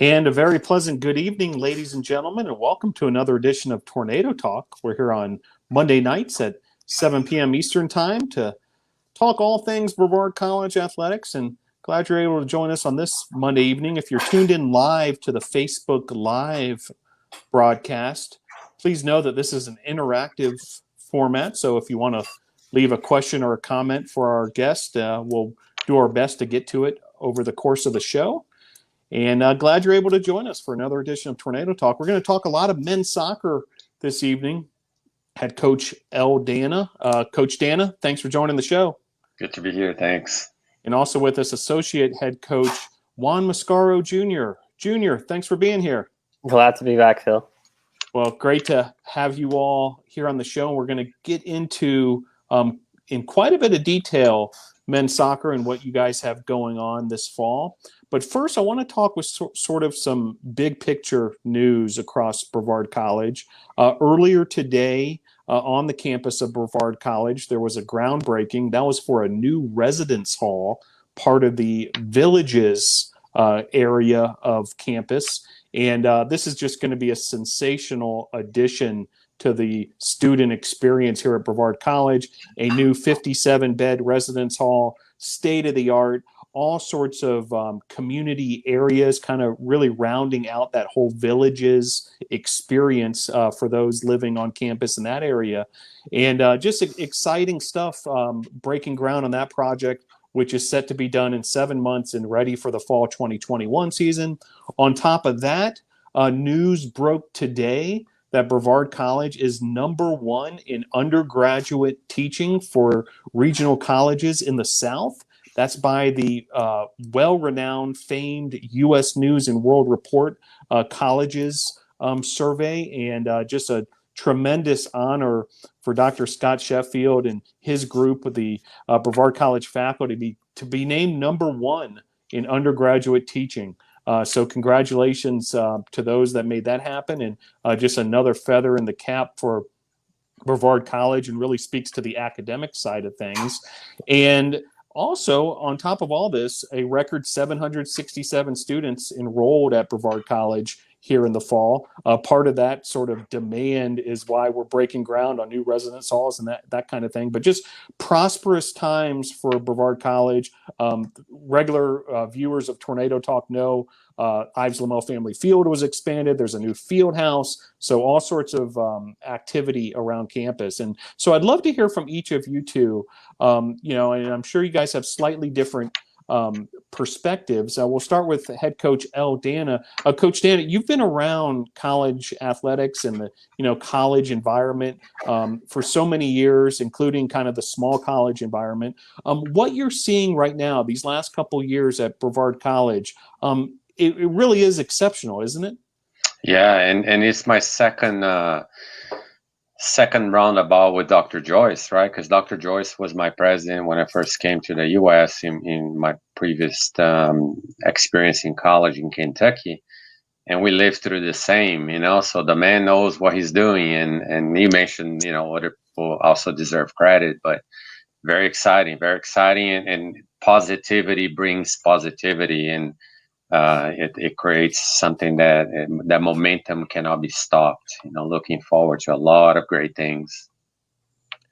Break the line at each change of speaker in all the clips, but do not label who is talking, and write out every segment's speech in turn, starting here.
And a very pleasant good evening, ladies and gentlemen, and welcome to another edition of Tornado Talk. We're here on Monday nights at 7 p.m. Eastern Time to talk all things Brevard College athletics. And glad you're able to join us on this Monday evening. If you're tuned in live to the Facebook Live broadcast, please know that this is an interactive format. So if you want to leave a question or a comment for our guest, we'll do our best to get to it over the course of the show. And glad you're able to join us for another edition of Tornado Talk. We're going to talk a lot of men's soccer this evening. Head coach L. Dana. Coach Dana, thanks for joining the show.
Good to be here. Thanks.
And also with us, associate head coach Juan Mascaro Jr. Jr., thanks for being here.
Glad to be back, Phil.
Well, great to have you all here on the show. We're going to get into, in quite a bit of detail, men's soccer and what you guys have going on this fall. But first, I want to talk with sort of some big picture news across Brevard College. Earlier today, on the campus of Brevard College, there was a groundbreaking. That was for a new residence hall, part of the Villages area of campus. And this is just going to be a sensational addition to the student experience here at Brevard College. A new 57-bed residence hall, state-of-the-art, all sorts of community areas, kind of really rounding out that whole Villages experience for those living on campus in that area. And just exciting stuff, breaking ground on that project, which is set to be done in 7 months and ready for the fall 2021 season. On top of that, news broke today that Brevard College is #1 in undergraduate teaching for regional colleges in the South. That's by the well-renowned, famed U.S. News and World Report colleges survey, and just a tremendous honor for Dr. Scott Sheffield and his group of the Brevard College faculty to be named #1 in undergraduate teaching. So congratulations to those that made that happen, and just another feather in the cap for Brevard College, and really speaks to the academic side of things. And also, on top of all this, a record 767 students enrolled at Brevard College here in the fall. Part of that sort of demand is why we're breaking ground on new residence halls and that kind of thing. But just prosperous times for Brevard College. Regular viewers of Tornado Talk know Ives Lamel Family Field was expanded. There's a new field house. So all sorts of activity around campus. And so I'd love to hear from each of you two. And I'm sure you guys have slightly different perspectives. We'll start with head coach L. Dana. Coach Dana, you've been around college athletics and the college environment for so many years, including kind of the small college environment. What you're seeing right now, these last couple of years at Brevard College, it really is exceptional, isn't it?
Yeah, and it's my second roundabout with Dr. Joyce, right? Because Dr. Joyce was my president when I first came to the U.S. in my previous experience in college in Kentucky, and we lived through the same, So the man knows what he's doing, and he mentioned, other people also deserve credit, but very exciting, and positivity brings positivity, and it creates something that momentum cannot be stopped. Looking forward to a lot of great things.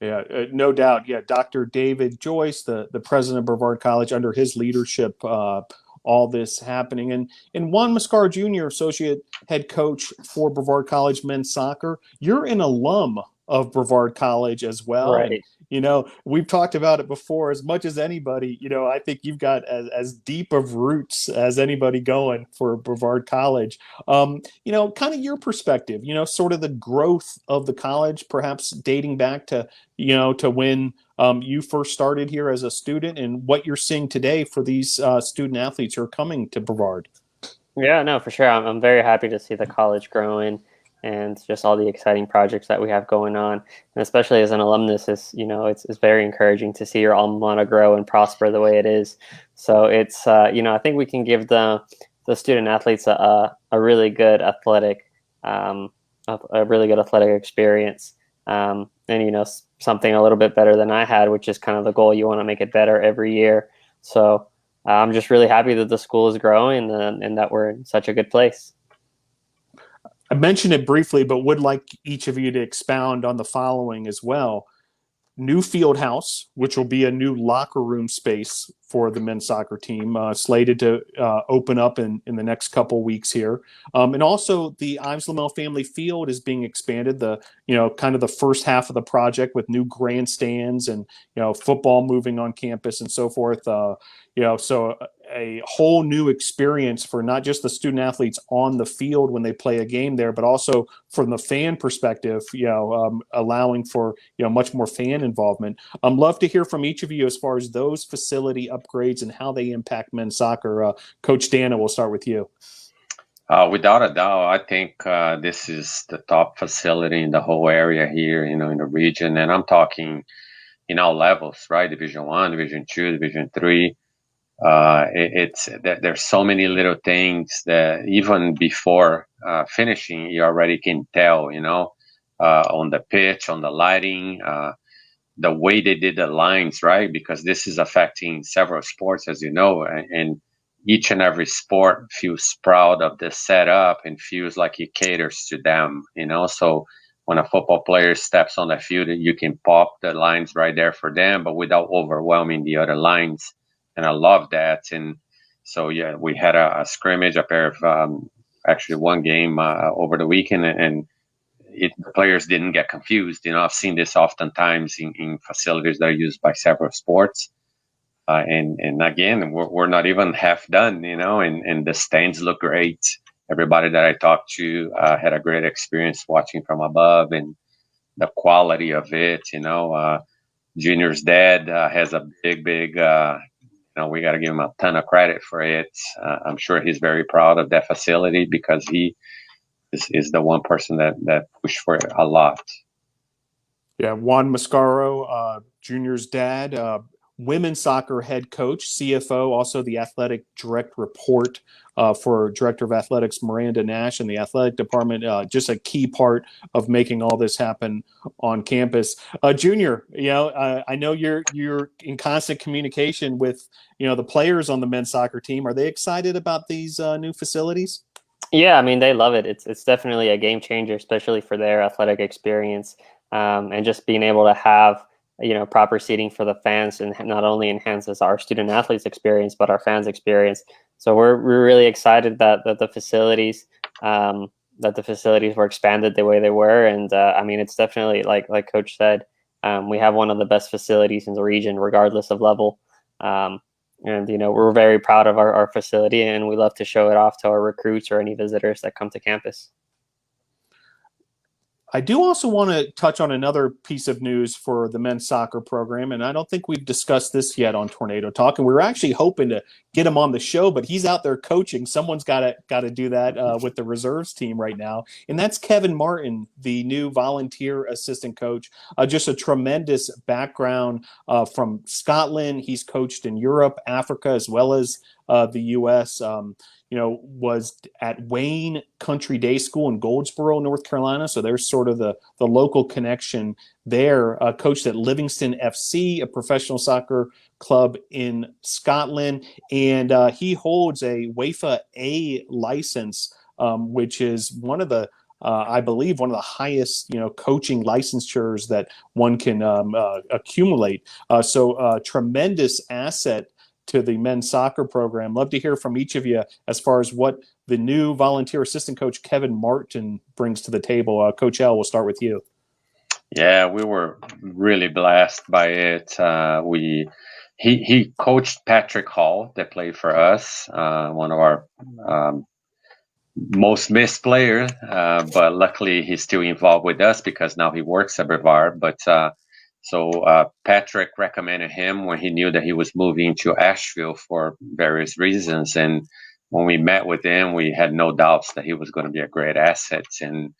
Yeah, no doubt. Yeah, Dr. David Joyce, the president of Brevard College, under his leadership, all this happening. And Juan Mascaro Jr., associate head coach for Brevard College men's soccer, you're an alum of Brevard College as well.
Right.
And, we've talked about it before. As much as anybody, I think you've got as deep of roots as anybody going for Brevard College. Kind of your perspective, sort of the growth of the college, perhaps dating back to, to when you first started here as a student, and what you're seeing today for these student athletes who are coming to Brevard.
Yeah, no, for sure. I'm very happy to see the college growing and just all the exciting projects that we have going on. And especially as an alumnus, it's very encouraging to see your alma mater grow and prosper the way it is. So it's, I think we can give the student athletes a really good athletic, experience. And, something a little bit better than I had, which is kind of the goal. You want to make it better every year. So I'm just really happy that the school is growing and that we're in such a good place.
I mentioned it briefly, but would like each of you to expound on the following as well. New field house, which will be a new locker room space for the men's soccer team, slated to open up in the next couple weeks here. And also the Ives Lamel Family Field is being expanded, kind of the first half of the project with new grandstands and, football moving on campus and so forth. So a whole new experience for not just the student athletes on the field when they play a game there, but also from the fan perspective, allowing for, much more fan involvement. Love to hear from each of you as far as those facility upgrades and how they impact men's soccer. Coach Dana, we'll start with you.
Without a doubt, I think this is the top facility in the whole area here, in the region. And I'm talking in all levels, right? Division 1, Division 2, Division 3. There's so many little things that even before finishing, you already can tell, on the pitch, on the lighting, the way they did the lines, right? Because this is affecting several sports, as you know, and each and every sport feels proud of the setup and feels like it caters to them, So when a football player steps on the field, you can pop the lines right there for them, but without overwhelming the other lines. And I love that. And so, yeah, we had a scrimmage, a pair of actually one game over the weekend, and the players didn't get confused. I've seen this oftentimes in facilities that are used by several sports. And again, we're not even half done, and the stands look great. Everybody that I talked to had a great experience watching from above, and the quality of it, Junior's dad has a big, we got to give him a ton of credit for it. I'm sure he's very proud of that facility because he is the one person that pushed for it a lot.
Yeah, Juan Mascaro, Junior's dad, women's soccer head coach, CFO, also the athletic direct report for Director of Athletics Miranda Nash and the athletic department. Just a key part of making all this happen on campus. Junior, I know you're in constant communication with the players on the men's soccer team. Are they excited about these new facilities?
Yeah, I mean, they love it. It's definitely a game changer, especially for their athletic experience, and just being able to have proper seating for the fans, and not only enhances our student athletes experience, but our fans experience. So we're really excited that the facilities were expanded the way they were. And I mean, it's definitely like Coach said, we have one of the best facilities in the region, regardless of level. And we're very proud of our facility, and we love to show it off to our recruits or any visitors that come to campus.
I do also want to touch on another piece of news for the men's soccer program, and I don't think we've discussed this yet on Tornado Talk, and we were actually hoping to get him on the show, but he's out there coaching. Someone's got to do that with the reserves team right now, and that's Kevin Martin, the new volunteer assistant coach. Just a tremendous background from Scotland. He's coached in Europe, Africa, as well as the U.S., was at Wayne Country Day School in Goldsboro, North Carolina. So there's sort of the local connection there. Coached at Livingston FC, a professional soccer club in Scotland. And he holds a UEFA A license, which is one of the I believe one of the highest, coaching licensures that one can accumulate. So tremendous asset to the men's soccer program. Love to hear from each of you as far as what the new volunteer assistant coach Kevin Martin brings to the table. Coach L, we'll start with you.
Yeah, we were really blessed by it. He coached Patrick Hall that played for us, one of our most missed players, but luckily he's still involved with us because now he works at Brevard. But So Patrick recommended him when he knew that he was moving to Asheville for various reasons. And when we met with him, we had no doubts that he was going to be a great asset. And,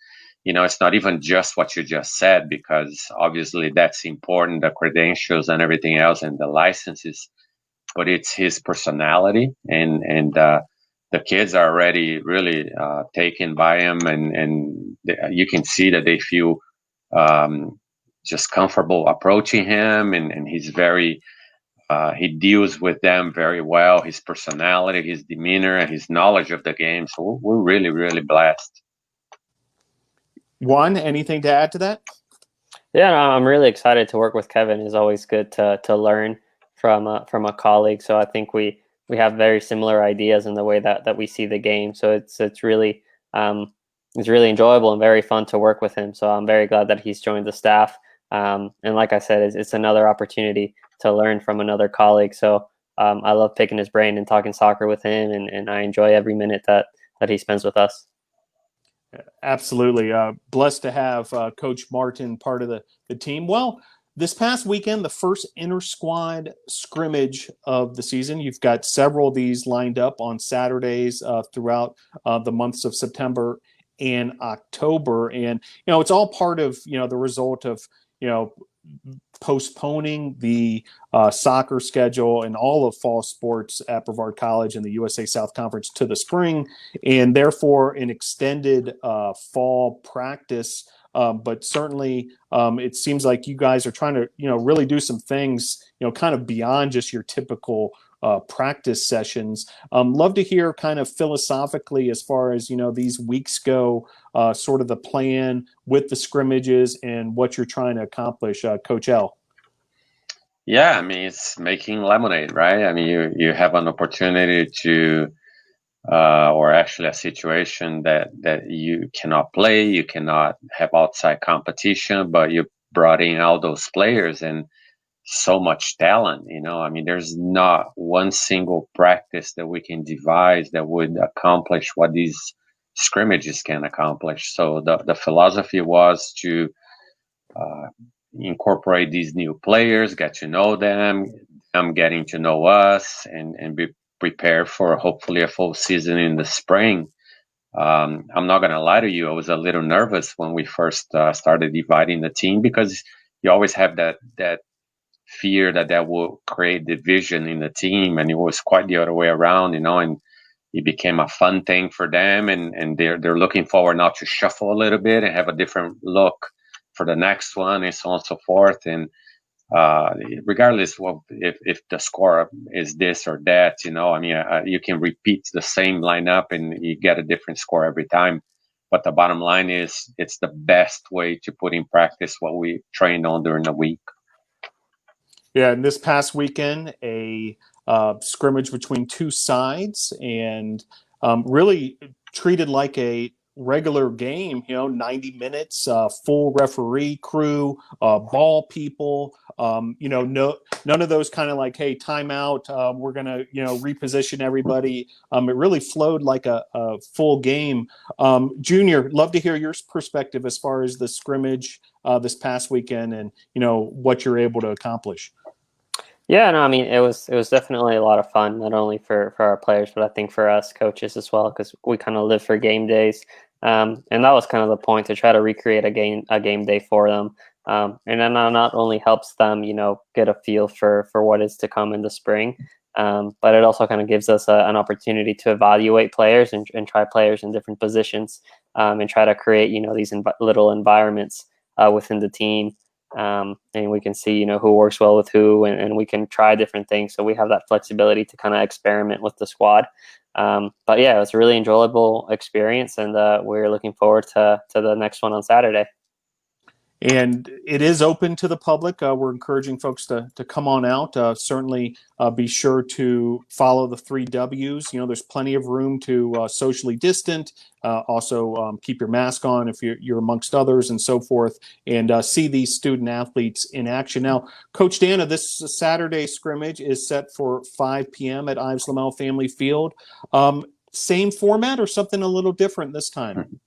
it's not even just what you just said, because obviously that's important, the credentials and everything else and the licenses, but it's his personality. And the kids are already really taken by him, and you can see that they feel just comfortable approaching him, and he's very He deals with them very well. His personality, his demeanor, and his knowledge of the game. So we're really, really blessed.
Juan, anything to add to that?
Yeah, no, I'm really excited to work with Kevin. It's always good to learn from a colleague. So I think we have very similar ideas in the way that we see the game. So it's really enjoyable and very fun to work with him. So I'm very glad that he's joined the staff. And like I said, it's another opportunity to learn from another colleague. So I love picking his brain and talking soccer with him, and I enjoy every minute that he spends with us.
Absolutely. Blessed to have Coach Martin part of the team. Well, this past weekend, the first inter-squad scrimmage of the season. You've got several of these lined up on Saturdays throughout the months of September and October. And, it's all part of, the result of, postponing the soccer schedule and all of fall sports at Brevard College and the USA South Conference to the spring, and therefore an extended fall practice. But certainly it seems like you guys are trying to, really do some things, kind of beyond just your typical practice sessions. Love to hear kind of philosophically as far as, these weeks go, sort of the plan with the scrimmages and what you're trying to accomplish, Coach L.
Yeah, I mean, it's making lemonade, right? I mean, you have an opportunity to, or actually a situation that you cannot play, you cannot have outside competition, but you brought in all those players and so much talent, I mean, there's not one single practice that we can devise that would accomplish what these scrimmages can accomplish. So the philosophy was to incorporate these new players, get to know them getting to know us, and be prepared for hopefully a full season in the spring. I'm not going to lie to you, I was a little nervous when we first started dividing the team, because you always have that fear that will create division in the team, and it was quite the other way around, and it became a fun thing for them, and they're looking forward now to shuffle a little bit and have a different look for the next one, and so on and so forth. And regardless of if the score is this or that, I mean, you can repeat the same lineup and you get a different score every time. But the bottom line is, it's the best way to put in practice what we trained on during the week.
Yeah, and this past weekend, a scrimmage between two sides, and really treated like a regular game, 90 minutes, full referee crew, ball people, no, none of those kind of like, hey, timeout, we're going to, reposition everybody. It really flowed like a full game. Junior, love to hear your perspective as far as the scrimmage this past weekend and, what you're able to accomplish.
Yeah, no, I mean, it was definitely a lot of fun, not only for our players, but I think for us coaches as well, because we kind of live for game days. And that was kind of the point, to try to recreate a game day for them. And then that not only helps them, get a feel for what is to come in the spring, but it also kind of gives us an opportunity to evaluate players and try players in different positions, and try to create, these little environments within the team. And we can see, who works well with who, and we can try different things. So we have that flexibility to kind of experiment with the squad. But yeah, it was a really enjoyable experience, and we're looking forward to the next one on Saturday.
And it is open to the public. We're encouraging folks to come on out. Certainly be sure to follow the 3 W's. There's plenty of room to socially distant. Also keep your mask on if you're amongst others and so forth, and see these student athletes in action. Now, Coach Dana, this Saturday scrimmage is set for 5 p.m. at Ives Lamel Family Field. Same format or something a little different this time?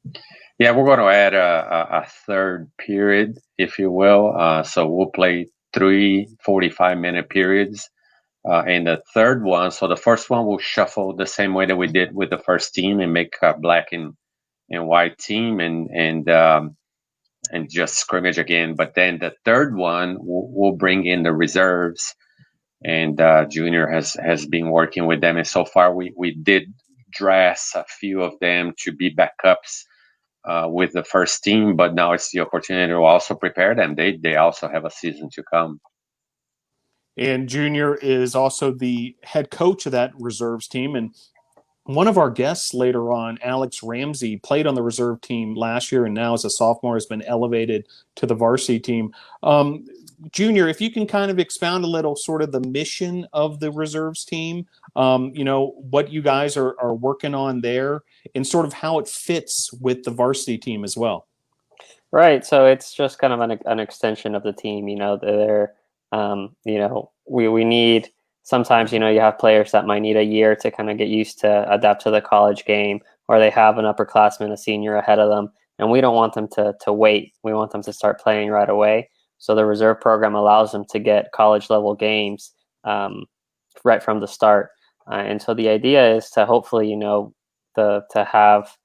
Yeah, we're going to add a third period, if you will. So we'll play 3 45-minute periods. And the third one, so the first one will shuffle the same way that we did with the first team and make a black and white team and just scrimmage again. But then the third one, we'll bring in the reserves. And Junior has been working with them. And so far, we did dress a few of them to be backups with the first team, but now it's the opportunity to also prepare them. They also have a season to come.
And Junior is also the head coach of that reserves team. And one of our guests later on, Alex Ramsey, played on the reserve team last year and now as a sophomore has been elevated to the varsity team. Junior, if you can kind of expound a little sort of the mission of the reserves team, what you guys are working on there and sort of how it fits with the varsity team as well.
Right. So it's just kind of an extension of the team. We need sometimes, you have players that might need a year to kind of get used to adapt to the college game, or they have an upperclassman, a senior ahead of them, and we don't want them to wait. We want them to start playing right away. So the reserve program allows them to get college level games right from the start. And so the idea is to hopefully, to have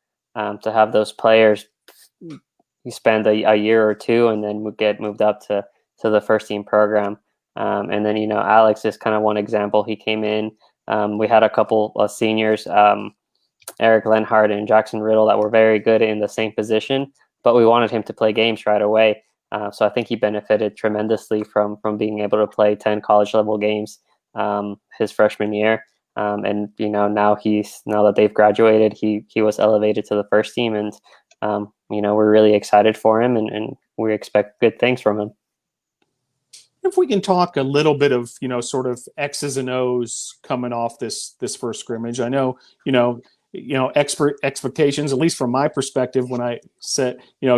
those players, you spend a year or two and then we get moved up to the first team program. And then, Alex is kind of one example. He came in, we had a couple of seniors, Eric Leonhardt and Jackson Riddle, that were very good in the same position, but we wanted him to play games right away. So I think he benefited tremendously from being able to play 10 college level games his freshman year. And now that they've graduated, he was elevated to the first team, and we're really excited for him, and we expect good things from him.
If we can talk a little bit of sort of X's and O's coming off this first scrimmage. I know expectations, at least from my perspective, when I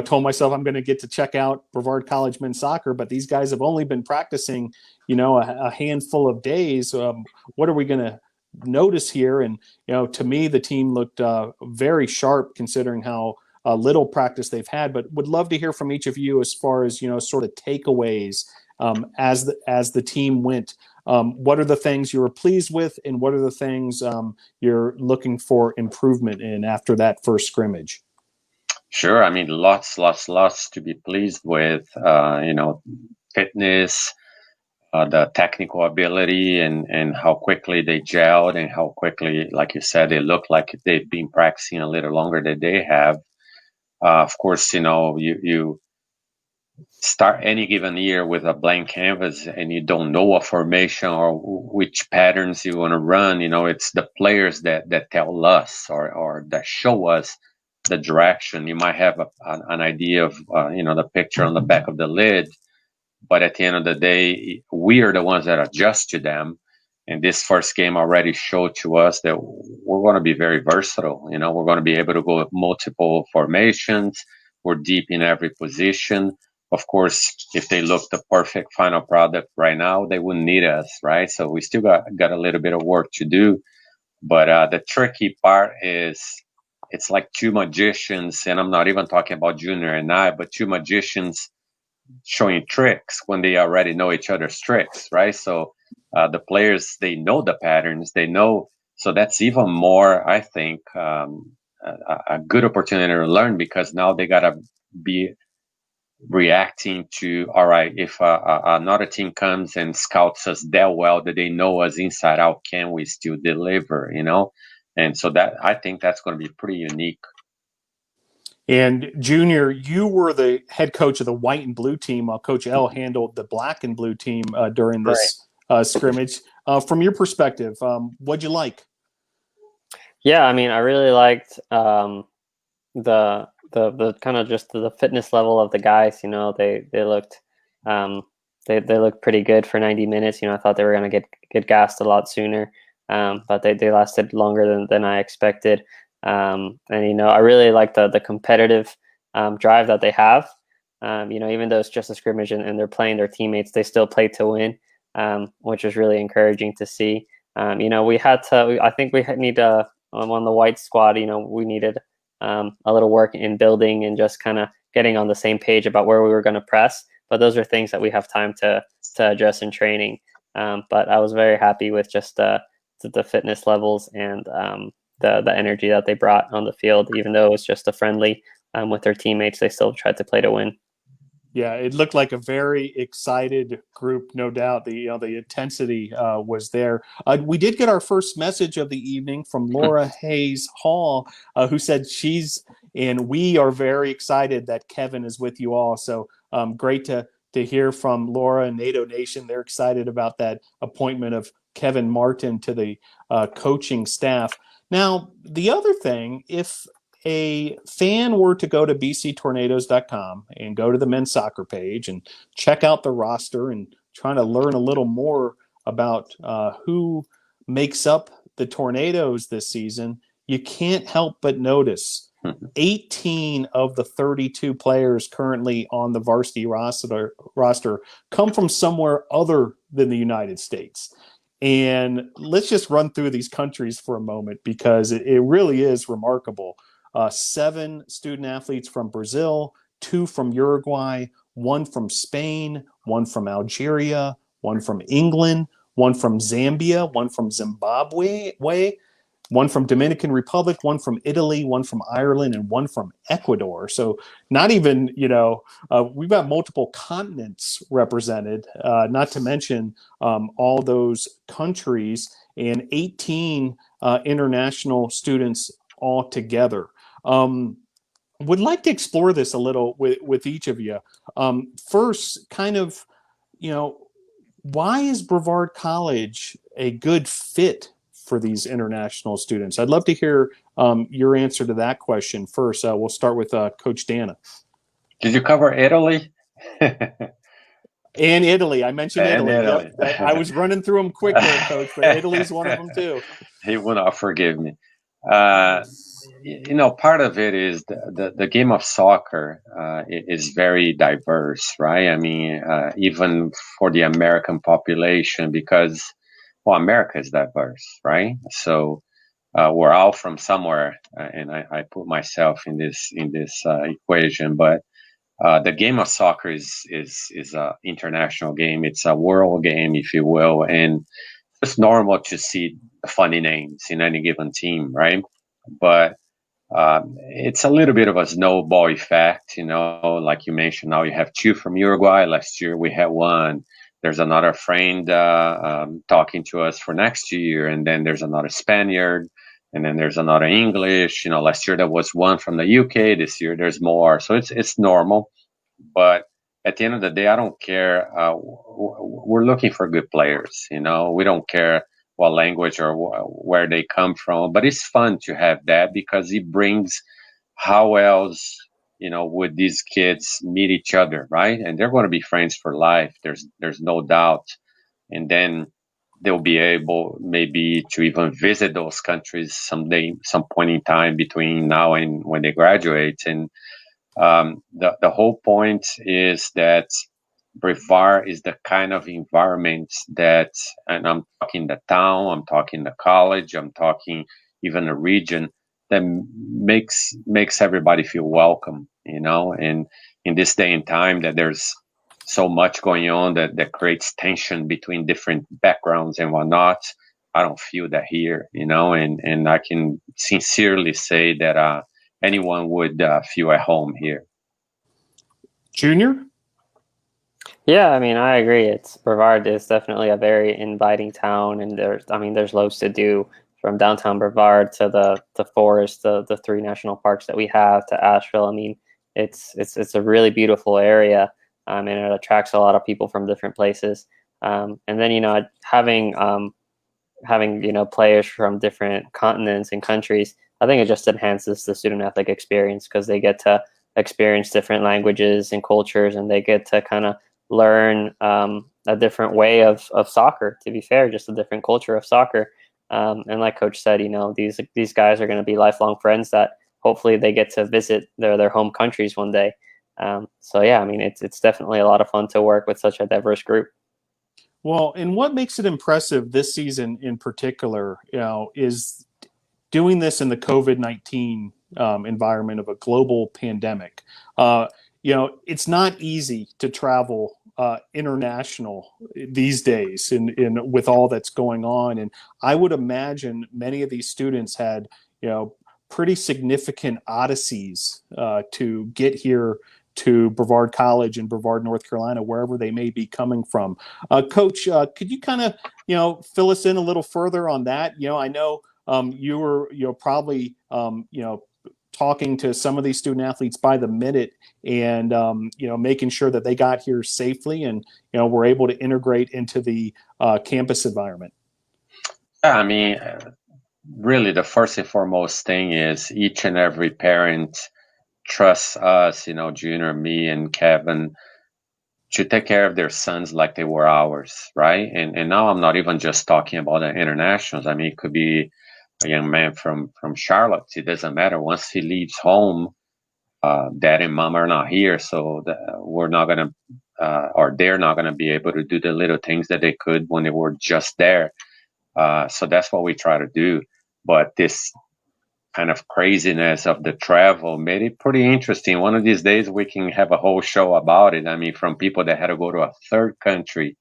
told myself I'm going to get to check out Brevard College men's soccer, but these guys have only been practicing a handful of days. What are we going to notice here? And to me, the team looked very sharp considering how little practice they've had. But would love to hear from each of you as far as sort of takeaways as the team went. What are the things you were pleased with, and what are the things you're looking for improvement in after that first scrimmage?
Sure. I mean, lots to be pleased with. Fitness, the technical ability, and how quickly they gelled, and how quickly, like you said, they look like they've been practicing a little longer than they have. Of course, you start any given year with a blank canvas and you don't know a formation or which patterns you want to run. It's the players that tell us or that show us the direction. You might have an idea of the picture on the back of the lid, but at the end of the day, we are the ones that adjust to them. And this first game already showed to us that we're going to be very versatile. We're going to be able to go with multiple formations. We're deep in every position. Of course, if they look the perfect final product right now, they wouldn't need us, right? So we still got a little bit of work to do. But the tricky part is it's like two magicians, and I'm not even talking about Junior and I, but two magicians showing tricks when they already know each other's tricks, right? So the players, they know the patterns, they know. So that's even more, I think, a good opportunity to learn, because now they got to be reacting to, all right, if another team comes and scouts us that well that they know us inside out, can we still deliver, And so that, I think that's going to be pretty unique.
And Junior, you were the head coach of the white and blue team while Coach L handled the black and blue team during this scrimmage. From your perspective, what'd you like?
Yeah, I mean, I really liked the kind of just the fitness level of the guys. They looked they looked pretty good for 90 minutes. I thought they were going to get gassed a lot sooner, but they lasted longer than I expected. And I really like the competitive drive that they have. Even though it's just a scrimmage and they're playing their teammates, they still play to win, which is really encouraging to see. I think we need on the white squad. We needed a little work in building and just kind of getting on the same page about where we were going to press. But those are things that we have time to address in training. But I was very happy with just the fitness levels and the energy that they brought on the field. Even though it was just a friendly with their teammates, they still tried to play to win.
Yeah, it looked like a very excited group, no doubt. The intensity was there. We did get our first message of the evening from Laura Hayes Hall, who said we are very excited that Kevin is with you all. So great to to hear from Laura and NATO Nation. They're excited about that appointment of Kevin Martin to the coaching staff. Now, the other thing, if a fan were to go to bctornadoes.com and go to the men's soccer page and check out the roster and try to learn a little more about who makes up the Tornadoes this season, you can't help but notice 18 of the 32 players currently on the varsity roster come from somewhere other than the United States. And let's just run through these countries for a moment, because it really is remarkable. 7 student athletes from Brazil, 2 from Uruguay, 1 from Spain, 1 from Algeria, 1 from England, 1 from Zambia, 1 from Zimbabwe, 1 from Dominican Republic, 1 from Italy, 1 from Ireland, and 1 from Ecuador. So not even, we've got multiple continents represented, not to mention all those countries, and 18 international students altogether. Would like to explore this a little with each of you. First, kind of, why is Brevard College a good fit for these international students? I'd love to hear your answer to that question first. We'll start with Coach Dana.
Did you cover Italy?
And Italy. I mentioned Italy.
Italy.
Yep. I was running through them quick there, Coach, but Italy's one of them too.
He will not forgive me. Part of it is the game of soccer is very diverse, right? I mean, even for the American population, because, well, America is diverse, right? So we're all from somewhere, and I put myself in this equation. But the game of soccer is an international game. It's a world game, if you will, and it's normal to see funny names in any given team, right? But it's a little bit of a snowball effect, like you mentioned. Now you have 2 from Uruguay. Last year we had 1. There's another friend talking to us for next year, and then there's another Spaniard, and then there's another English. Last year there was 1 from the UK. This year there's more, so it's normal. But at the end of the day, I don't care. We're looking for good players. We don't care what language or where they come from, but it's fun to have that, because it brings how else would these kids meet each other, right? And they're going to be friends for life. There's no doubt. And then they'll be able maybe to even visit those countries someday, some point in time between now and when they graduate. And the whole point is that Brevard is the kind of environment that, and I'm talking the town, I'm talking the college, I'm talking even the region, that makes everybody feel welcome, and in this day and time that there's so much going on that creates tension between different backgrounds and whatnot. I don't feel that here, and I can sincerely say that anyone would feel at home here.
Junior?
Yeah, I mean, I agree. Brevard is definitely a very inviting town, and there's loads to do, from downtown Brevard to the forest, the 3 national parks that we have, to Asheville. I mean, it's a really beautiful area, and it attracts a lot of people from different places. And then having players from different continents and countries, I think it just enhances the student athletic experience, because they get to experience different languages and cultures, and they get to kind of learn a different way of soccer, to be fair, just a different culture of soccer. And like Coach said, these guys are going to be lifelong friends that hopefully they get to visit their home countries one day. So yeah, I mean, it's definitely a lot of fun to work with such a diverse group.
Well, and what makes it impressive this season in particular, is doing this in the COVID-19 environment of a global pandemic. It's not easy to travel international these days in with all that's going on. And I would imagine many of these students had, pretty significant odysseys to get here to Brevard College in Brevard, North Carolina, wherever they may be coming from. Coach, could you kind of, fill us in a little further on that? I know you were, probably, talking to some of these student athletes by the minute, and making sure that they got here safely and were able to integrate into the campus environment.
Yeah, I mean, really, the first and foremost thing is each and every parent trusts us, Junior, me, and Kevin, to take care of their sons like they were ours, right? And now I'm not even just talking about the internationals. I mean, it could be a young man from Charlotte. It doesn't matter. Once he leaves home, dad and mom are not here, so we're not gonna, or they're not gonna be able to do the little things that they could when they were just there. So that's what we try to do. But this kind of craziness of the travel made it pretty interesting. One of these days we can have a whole show about it. I mean, from people that had to go to a third country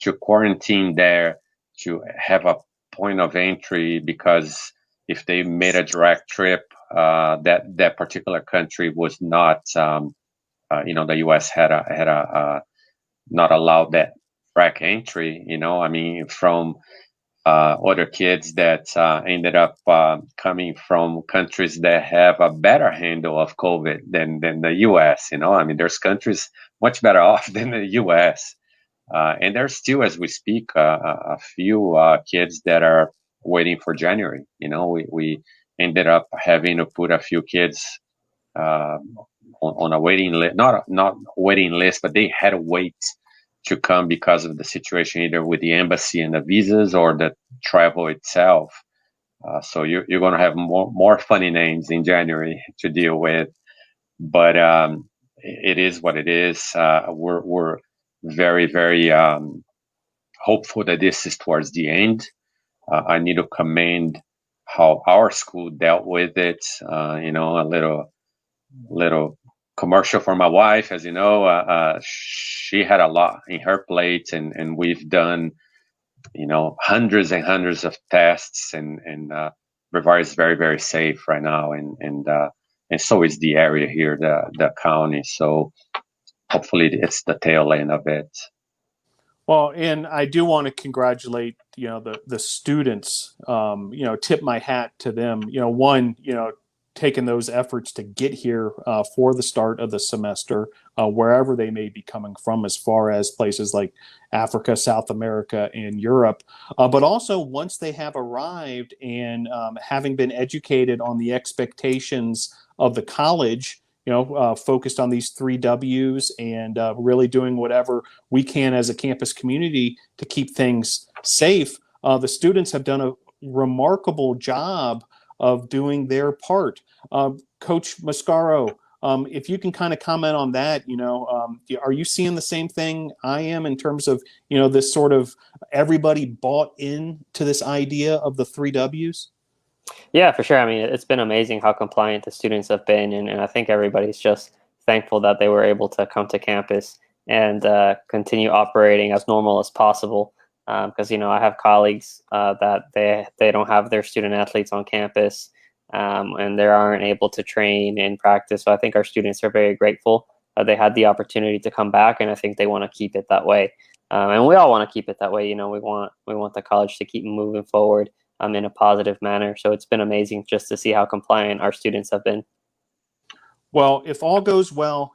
to quarantine there, to have a point of entry, because if they made a direct trip, that particular country was not, the U.S. had a not allowed that direct entry. I mean, from other kids that ended up coming from countries that have a better handle of COVID than the U.S. I mean, there's countries much better off than the U.S. And there's still, as we speak, a few kids that are waiting for January. We ended up having to put a few kids on a waiting list, not waiting list, but they had to wait to come because of the situation, either with the embassy and the visas or the travel itself. So you're going to have more funny names in January to deal with, but it is what it is. We're very, very hopeful that this is towards the end. I need to commend how our school dealt with it. A little commercial for my wife, as you know, she had a lot in her plate, and we've done, hundreds and hundreds of tests, and Brevard is very, very safe right now, and so is the area here, the county. So hopefully it's the tail end of it.
Well, and I do want to congratulate, the students, tip my hat to them, taking those efforts to get here for the start of the semester, wherever they may be coming from, as far as places like Africa, South America, and Europe. But also, once they have arrived and having been educated on the expectations of the college, focused on these 3 W's and really doing whatever we can as a campus community to keep things safe, the students have done a remarkable job of doing their part. Coach Mascaro, if you can kind of comment on that, are you seeing the same thing I am in terms of, this sort of everybody bought in to this idea of the 3 W's?
Yeah, for sure. I mean, it's been amazing how compliant the students have been, and I think everybody's just thankful that they were able to come to campus and continue operating as normal as possible. Because I have colleagues that they don't have their student athletes on campus, and they aren't able to train and practice. So I think our students are very grateful that they had the opportunity to come back, and I think they want to keep it that way. And we all want to keep it that way. We want the college to keep moving forward in a positive manner. So it's been amazing just to see how compliant our students have been.
Well, if all goes well,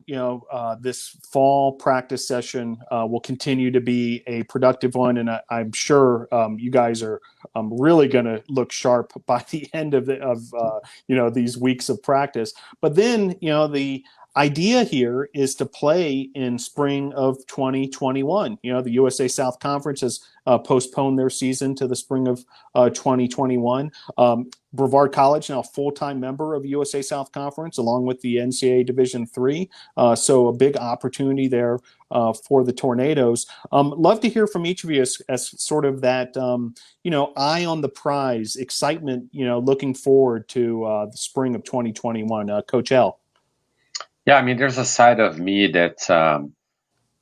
this fall practice session will continue to be a productive one, and I'm sure you guys are really going to look sharp by the end of these weeks of practice. But then, the idea here is to play in spring of 2021. The USA South Conference has postponed their season to the spring of 2021. Brevard College, now a full-time member of USA South Conference, along with the NCAA Division III. So a big opportunity there for the Tornadoes. Love to hear from each of you as sort of that, eye on the prize, excitement, looking forward to the spring of 2021. Coach L.
Yeah, I mean, there's a side of me that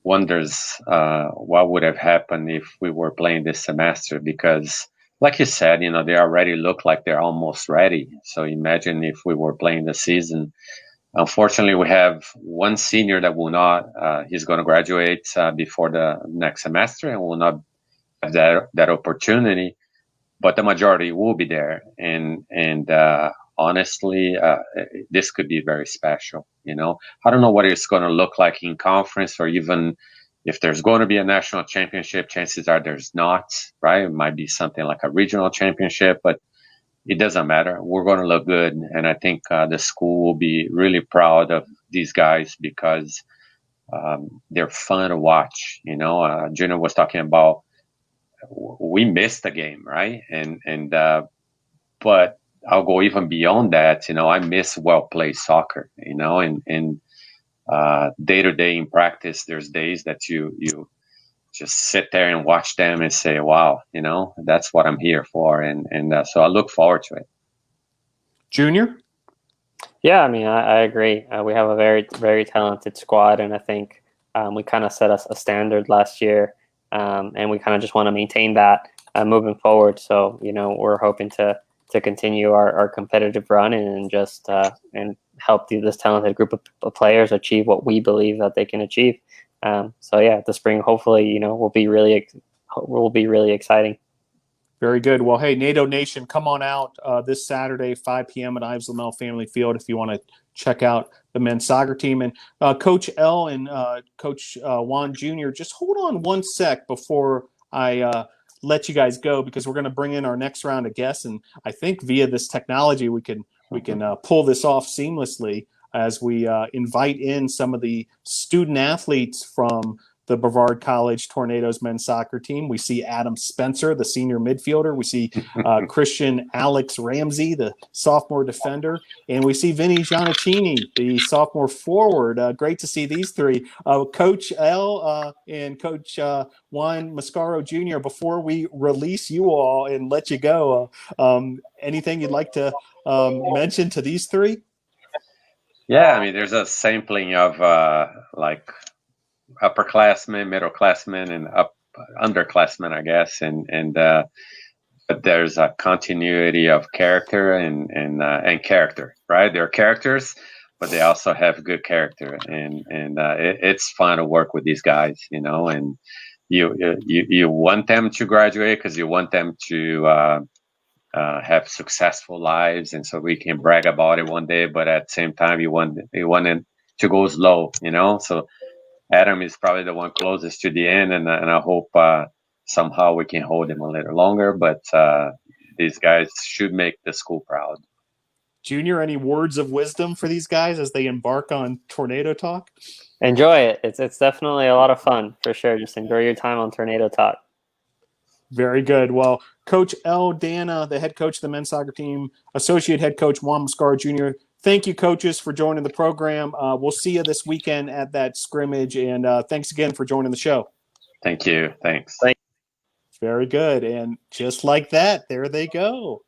wonders what would have happened if we were playing this semester, because like you said, they already look like they're almost ready. So imagine if we were playing the season. Unfortunately, we have one senior that will not, he's going to graduate before the next semester and will not have that opportunity, but the majority will be there. And honestly, this could be very special. You know, I don't know what it's going to look like in conference, or even if there's going to be a national championship. Chances are there's not, right? It might be something like a regional championship, but it doesn't matter. We're going to look good. And I think the school will be really proud of these guys because they're fun to watch. You know, Junior was talking about we missed the game, right? But I'll go even beyond that. You know, I miss well-played soccer, you know, and day to day in practice, there's days that you just sit there and watch them and say, wow, you know, that's what I'm here for. And so I look forward to it.
Junior?
Yeah, I mean, I agree. We have a very, very talented squad, and I think we kind of set us a standard last year, and we kind of just want to maintain that moving forward. So, you know, we're hoping to continue our competitive run and just and help this talented group of players achieve what we believe that they can achieve. So yeah, the spring hopefully, you know, will be really exciting.
Very good. Well, hey, NATO Nation, come on out this Saturday, 5 p.m. at Ives Lamel Family Field if you want to check out the men's soccer team. And Coach L and Coach Juan Jr., just hold on one sec before I let you guys go, because we're going to bring in our next round of guests. And I think via this technology, we can pull this off seamlessly as we invite in some of the student athletes from the Brevard College Tornadoes men's soccer team. We see Adam Spencer, the senior midfielder. We see Christian Alex Ramsey, the sophomore defender. And we see Vinny Giannaccini, the sophomore forward. Great to see these three. Coach L and Coach Juan Mascaro Jr., before we release you all and let you go, anything you'd like to mention to these three?
Yeah, I mean, there's a sampling of like upperclassmen, middleclassmen, and underclassmen, I guess, and but there's a continuity of character and character, right? They're characters, but they also have good character, and it's fun to work with these guys, you know. And you want them to graduate because you want them to have successful lives, and so we can brag about it one day. But at the same time, you want it to go slow, you know. So Adam is probably the one closest to the end, and I hope somehow we can hold him a little longer. But these guys should make the school proud.
Junior, any words of wisdom for these guys as they embark on Tornado Talk?
Enjoy it. It's definitely a lot of fun, for sure. Just enjoy your time on Tornado Talk.
Very good. Well, Coach L. Dana, the head coach of the men's soccer team, associate head coach Juan Mascaro Jr., thank you, coaches, for joining the program. We'll see you this weekend at that scrimmage, and thanks again for joining the show.
Thank you. Thanks.
Very good. And just like that, there they go.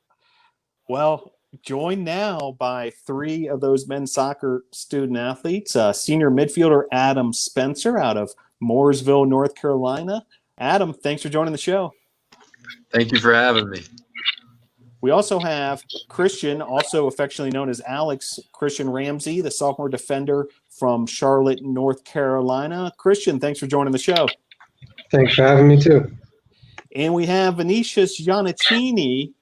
Well, joined now by three of those men's soccer student athletes, senior midfielder Adam Spencer out of Mooresville, North Carolina. Adam, thanks for joining the show.
Thank you for having me.
We also have Christian, also affectionately known as Alex, Christian Ramsey, the sophomore defender from Charlotte, North Carolina. Christian, thanks for joining the show.
Thanks for having me too.
And we have Vinicius Giannaccini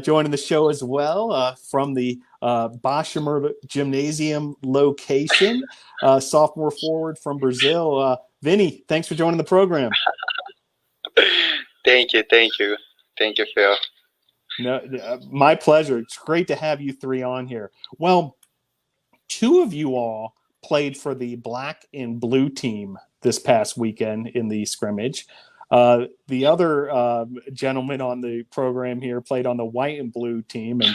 joining the show as well from the Boshemer Gymnasium location, sophomore forward from Brazil. Vinny, thanks for joining the program.
Thank you, Phil.
No, my pleasure. It's great to have you three on here. Well, two of you all played for the black and blue team this past weekend in the scrimmage. The other gentleman on the program here played on the white and blue team, and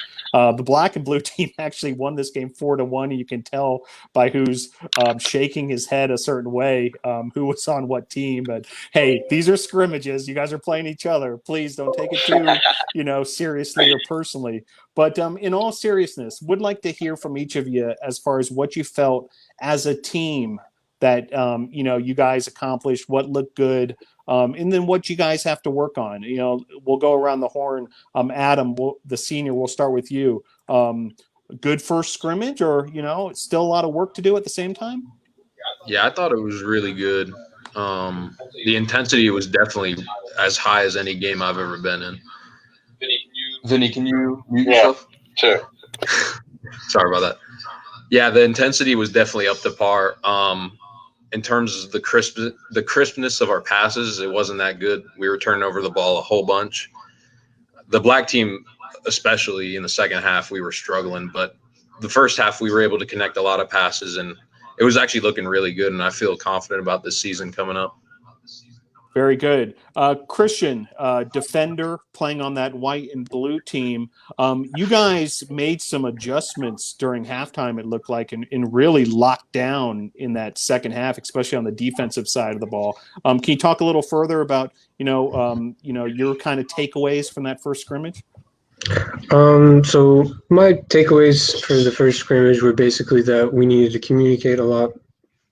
the black and blue team actually won this game 4-1. You can tell by who's shaking his head a certain way who was on what team. But hey, these are scrimmages. You guys are playing each other. Please don't take it too, seriously or personally. But in all seriousness, would like to hear from each of you as far as what you felt as a team that you guys accomplished, what looked good. And then what you guys have to work on. We'll go around the horn. Adam, the senior, we'll start with you. Good first scrimmage, or still a lot of work to do at the same time?
Yeah, I thought it was really good. The intensity was definitely as high as any game I've ever been in.
Vinny, can you mute yourself?
Sure.
Sorry about that. Yeah, the intensity was definitely up to par. In terms of the crispness of our passes, it wasn't that good. We were turning over the ball a whole bunch. The black team, especially in the second half, we were struggling. But the first half, we were able to connect a lot of passes, and it was actually looking really good. And I feel confident about this season coming up.
Very good. Christian, defender, playing on that white and blue team. You guys made some adjustments during halftime, it looked like, and really locked down in that second half, especially on the defensive side of the ball. Can you talk a little further about, your kind of takeaways from that first scrimmage?
So my takeaways for the first scrimmage were basically that we needed to communicate a lot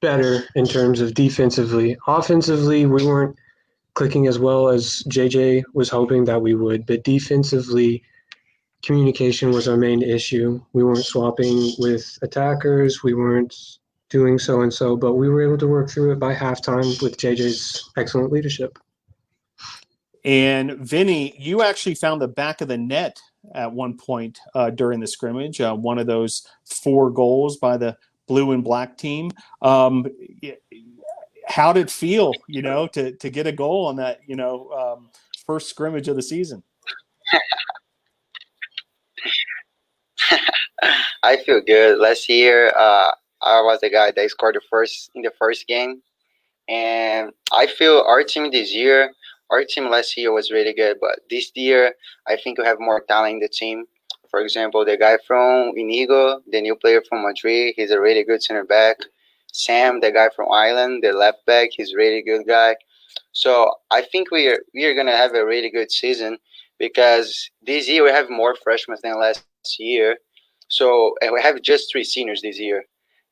better in terms of defensively. Offensively, we weren't clicking as well as JJ was hoping that we would, but defensively, communication was our main issue. We weren't swapping with attackers. We weren't doing so and so, but we were able to work through it by halftime with JJ's excellent leadership.
And Vinny, you actually found the back of the net at one point during the scrimmage, one of those 4 goals by the blue and black team. How did it feel, to get a goal on that, first scrimmage of the season?
I feel good. Last year, I was the guy that scored in the first game, and I feel our team last year was really good, but this year I think we have more talent in the team. For example, the guy from Inigo, the new player from Madrid, he's a really good center back. Sam, the guy from Ireland, the left back, he's a really good guy. So I think we are gonna have a really good season because this year we have more freshmen than last year. So and we have just 3 seniors this year,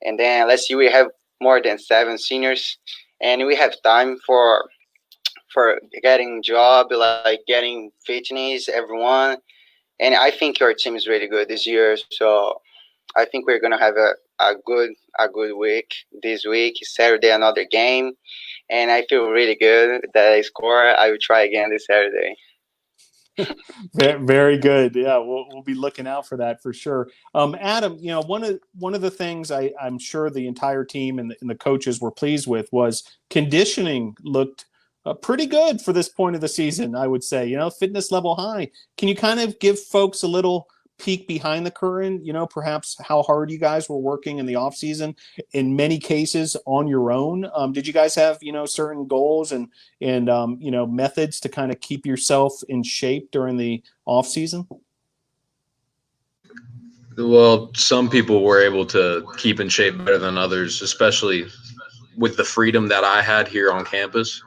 and then last year we have more than 7 seniors, and we have time for getting job, like getting fitness, everyone. And I think your team is really good this year. So I think we're gonna have a good week this week. Saturday another game, and I feel really good that I score. I will try again this Saturday.
Very good. Yeah, we'll be looking out for that for sure. Adam, one of the things I'm sure the entire team and the coaches were pleased with was conditioning looked pretty good for this point of the season, I would say, fitness level high. Can you kind of give folks a little peek behind the curtain, perhaps how hard you guys were working in the off season, in many cases on your own? Did you guys have, certain goals and methods to kind of keep yourself in shape during the off season?
Well, some people were able to keep in shape better than others, especially with the freedom that I had here on campus.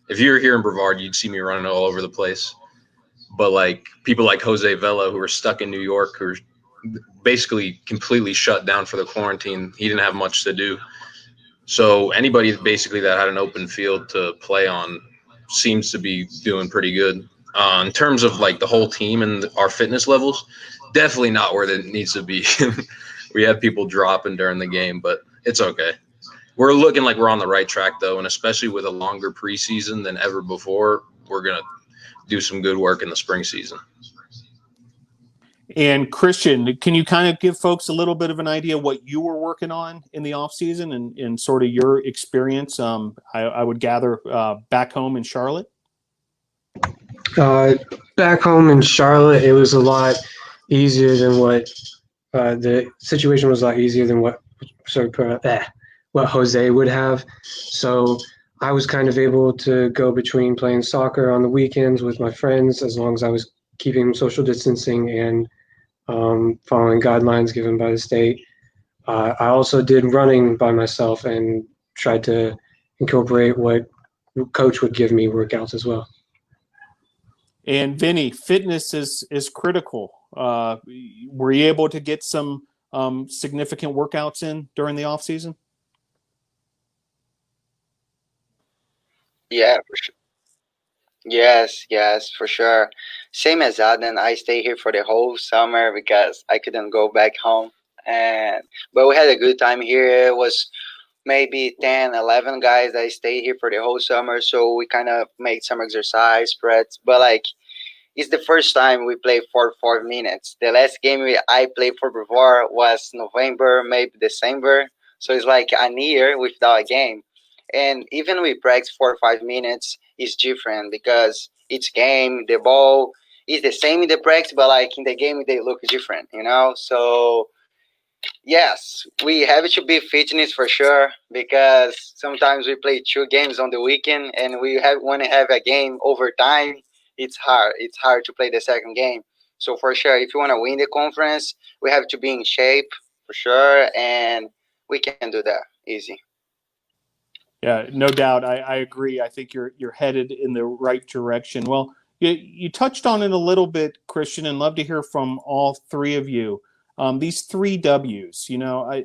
If you were here in Brevard, you'd see me running all over the place. But like people like Jose Vela, who are stuck in New York, who are basically completely shut down for the quarantine, he didn't have much to do. So anybody basically that had an open field to play on seems to be doing pretty good. In terms of like the whole team and our fitness levels, definitely not where it needs to be. We had people dropping during the game, but it's okay. We're looking like we're on the right track, though, and especially with a longer preseason than ever before, we're going to do some good work in the spring season.
And Christian, can you kind of give folks a little bit of an idea what you were working on in the off season and sort of your experience? I would gather back home in Charlotte.
Back home in Charlotte, it was a lot easier than what the situation was a lot easier than what Jose would have. So I was kind of able to go between playing soccer on the weekends with my friends as long as I was keeping social distancing and following guidelines given by the state. I also did running by myself and tried to incorporate what coach would give me workouts as well.
And Vinny, fitness is critical. Were you able to get some significant workouts in during the off season?
Yeah, for sure. Yes, for sure. Same as Adam, I stay here for the whole summer because I couldn't go back home. But we had a good time here. It was maybe 10, 11 guys that stayed here for the whole summer. So we kind of made some exercise spreads. But like, it's the first time we play for 4 minutes. The last game I played for Brevard was November, maybe December. So it's like a year without a game. And even we practice 4 or 5 minutes, it's different because each game, the ball is the same in the practice, but like in the game, they look different, you know? So yes, we have to be fitness for sure because sometimes we play 2 games on the weekend and we want to have a game over time. It's hard. It's hard to play the second game. So for sure, if you want to win the conference, we have to be in shape for sure, and we can do that easy.
Yeah, no doubt. I agree. I think you're headed in the right direction. Well, you touched on it a little bit, Christian, and love to hear from all three of you. These three W's. You know,